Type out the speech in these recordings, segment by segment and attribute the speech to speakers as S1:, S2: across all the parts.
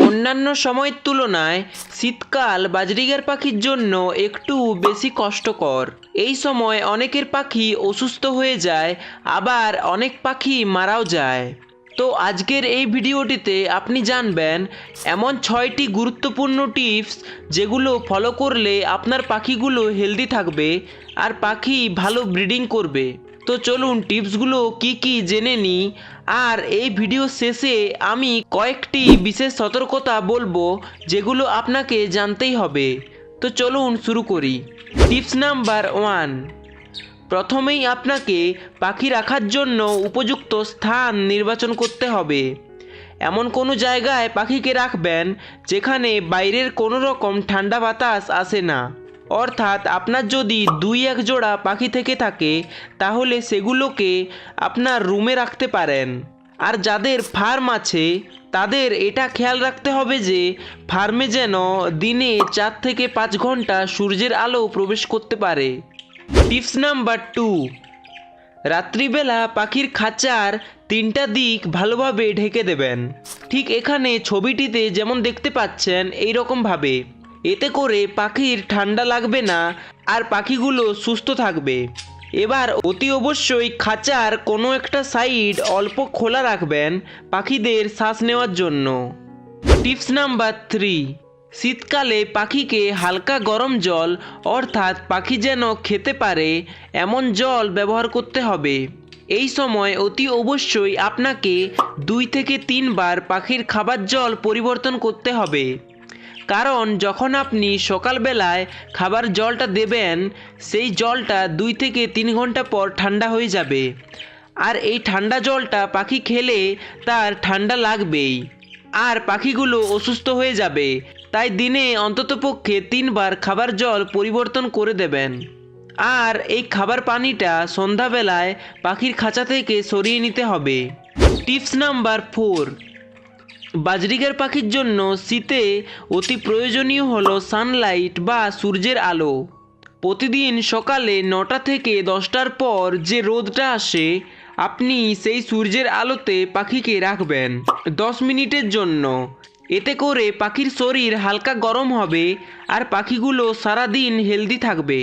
S1: অন্যান্য সময়ের তুলনায় শীতকাল বাজরিগার পাখির জন্য একটু বেশি কষ্টকর। এই সময় অনেকের পাখি অসুস্থ হয়ে যায়, আবার অনেক পাখি মারাও যায়। তো আজকের এই ভিডিওটিতে আপনি জানবেন এমন 6টি গুরুত্বপূর্ণ টিপস যেগুলো ফলো করলে আপনার পাখিগুলো হেলদি থাকবে আর পাখি ভালো ব্রিডিং করবে। তো চলুন টিপসগুলো কি জেনে নিই। আর এই ভিডিও শেষে আমি কয়েকটি বিশেষ সতর্কতা বলবো যেগুলো আপনাকে জানতেই হবে। তো চলুন শুরু করি। টিপস নাম্বার 1, প্রথমেই আপনাকে পাখি রাখার জন্য উপযুক্ত স্থান নির্বাচন করতে হবে। এমন কোনো জায়গায় পাখিকে রাখবেন যেখানে বাইরের কোনো রকম ঠান্ডা বাতাস আসে না। অর্থাৎ আপনার যদি 2-1 জোড়া পাখি থেকে থাকে তাহলে সেগুলোকে আপনার রুমে রাখতে পারেন। আর যাদের ফার্ম আছে তাদের এটা খেয়াল রাখতে হবে যে ফার্মে যেন দিনে 4 থেকে 5 ঘন্টা সূর্যের আলো প্রবেশ করতে পারে। টিপস নাম্বার 2, রাত্রিবেলা পাখির খাঁচার 3টা দিক ভালোভাবে ঢেকে দেবেন। ঠিক এখানে ছবিটিতে যেমন দেখতে পাচ্ছেন এই রকমভাবে। এতে করে পাখির ঠান্ডা লাগবে না আর পাখিগুলো সুস্থ থাকবে। এবার অতি অবশ্যই খাঁচার কোনো একটা সাইড অল্প খোলা রাখবেন পাখিদের শ্বাস নেওয়ার জন্য। টিপস নাম্বার 3, শীতকালে পাখিকে হালকা গরম জল অর্থাৎ পাখি যেন খেতে পারে এমন জল ব্যবহার করতে হবে। এই সময় অতি অবশ্যই আপনাকে 2 থেকে 3 বার পাখির খাবার জল পরিবর্তন করতে হবে। কারণ যখন আপনি সকালবেলায় খাবার জলটা দেবেন সেই জলটা 2 থেকে 3 ঘন্টা পর ঠান্ডা হয়ে যাবে। আর এই ঠান্ডা জলটা পাখি খেলে তার ঠান্ডা লাগবেই আর পাখিগুলো অসুস্থ হয়ে যাবে। তাই দিনে অন্ততপক্ষে 3 বার খাবার জল পরিবর্তন করে দেবেন। আর এই খাবার পানিটা সন্ধ্যাবেলায় পাখির খাঁচা থেকে সরিয়ে নিতে হবে। টিপস নাম্বার 4, বাজরিগার পাখির জন্য শীতে অতি প্রয়োজনীয় হলো সানলাইট বা সূর্যের আলো। প্রতিদিন সকালে 9টা থেকে 10টার পর যে রোদটা আসে আপনি সেই সূর্যের আলোতে পাখিকে রাখবেন 10 মিনিটের জন্য। এতে করে পাখির শরীর হালকা গরম হবে আর পাখিগুলো সারাদিন হেলদি থাকবে।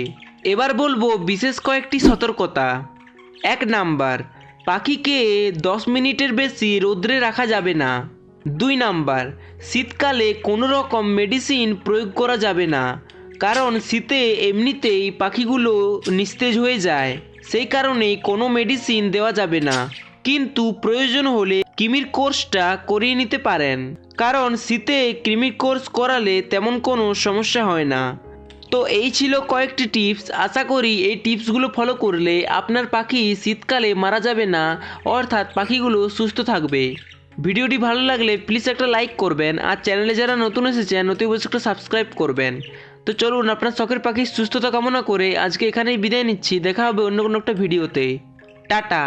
S1: এবার বলবো বিশেষ কয়েকটি সতর্কতা। 1 নাম্বার, পাখিকে 10 মিনিটের বেশি রোদ্রে রাখা যাবে না। 2 নাম্বার, শীতকালে কোনো রকম মেডিসিন প্রয়োগ করা যাবে না, কারণ শীতে এমনিতেই পাখিগুলো নিস্তেজ হয়ে যায়, সেই কারণেই কোনো মেডিসিন দেওয়া যাবে না। কিন্তু প্রয়োজন হলে কৃমির কোর্সটা করিয়ে নিতে পারেন, কারণ শীতে কৃমির কোর্স করালে তেমন কোনো সমস্যা হয় না। তো এই ছিল কয়েকটি টিপস। আশা করি এই টিপসগুলো ফলো করলে আপনার পাখি শীতকালে মারা যাবে না, অর্থাৎ পাখিগুলো সুস্থ থাকবে। ভিডিওটি ভালো লাগলে প্লিজ একটা লাইক করবেন আর চ্যানেলে যারা নতুন এসেছেন অতি অবশ্যই একটা সাবস্ক্রাইব করবেন। তো চলুন আপনার শখের পাখির সুস্থতা কামনা করে আজকে এখানেই বিদায় নিচ্ছি। দেখা হবে অন্য কোনো একটা ভিডিওতে। টাটা।